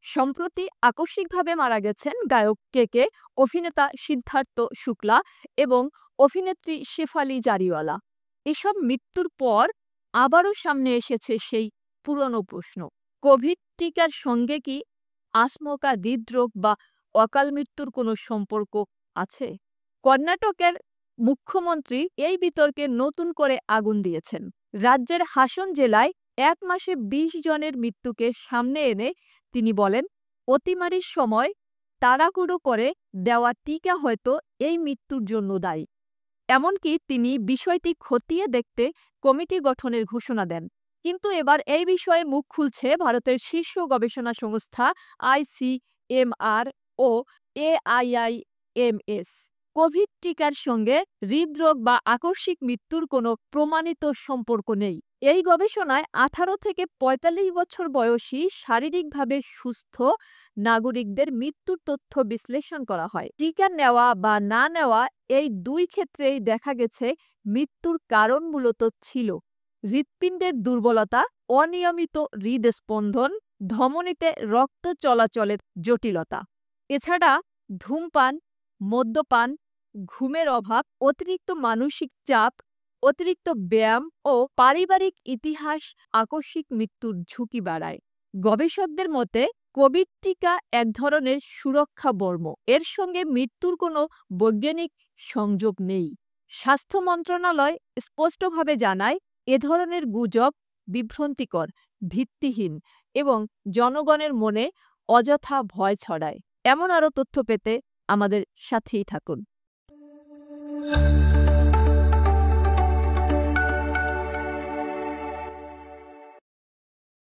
সম্প্রতি আকস্মিকভাবে মারা গেছেন গায়ক কেকে, অভিনেতা সিদ্ধার্থ শুক্লা এবং অভিনেত্রী শেফালি জারিওয়ালা। এসব মৃত্যুর পর আবারও সামনে এসেছে সেই পুরনো প্রশ্ন, কোভিড টিকার সঙ্গে কি আচমকা হৃদরোগ বা অকাল মৃত্যুর কোনো সম্পর্ক আছে? কর্ণাটকের মুখ্যমন্ত্রী এই বিতর্কে নতুন করে আগুন দিয়েছেন। রাজ্যের হাসন জেলায় ১ মাসে ২০ জনের মৃত্যুকে সামনে এনে তিনি বলেন, অতিমারির সময় তাড়াহুড়ো করে দেওয়া টিকা হয়তো এই মৃত্যুর জন্য দায়ী। এমনকি তিনি বিষয়টি খতিয়ে দেখতে কমিটি গঠনের ঘোষণা দেন। কিন্তু এবার এই বিষয়ে মুখ খুলছে ভারতের শীর্ষ গবেষণা সংস্থা ICMR ও AIIMS। কোভিড টিকার সঙ্গে হৃদরোগ বা আকস্মিক মৃত্যুর কোনো প্রমাণিত সম্পর্ক নেই। এই গবেষণায় ১৮ থেকে ৪৫ বছর বয়সী শারীরিকভাবে সুস্থ নাগরিকদের মৃত্যুর তথ্য বিশ্লেষণ করা হয়। টিকা নেওয়া বা না নেওয়া এই দুই ক্ষেত্রেই দেখা গেছে মৃত্যুর কারণ মূলত ছিল হৃৎপিণ্ডের দুর্বলতা, অনিয়মিত হৃদস্পন্দন, ধমনীতে রক্ত চলাচলের জটিলতা। এছাড়া ধূমপান, মদ্যপান, ঘুমের অভাব, অতিরিক্ত মানসিক চাপ, অতিরিক্ত ব্যায়াম ও পারিবারিক ইতিহাস আকস্মিক মৃত্যুর ঝুঁকি বাড়ায়। গবেষকদের মতে কোভিড টিকা এক ধরনের সুরক্ষা বর্ম, এর সঙ্গে মৃত্যুর কোনো বৈজ্ঞানিক সংযোগ নেই। স্বাস্থ্য মন্ত্রণালয় স্পষ্টভাবে জানায়, এ ধরনের গুজব বিভ্রান্তিকর, ভিত্তিহীন এবং জনগণের মনে অযথা ভয় ছড়ায়। এমন আরও তথ্য পেতে আমাদের সাথেই থাকুন।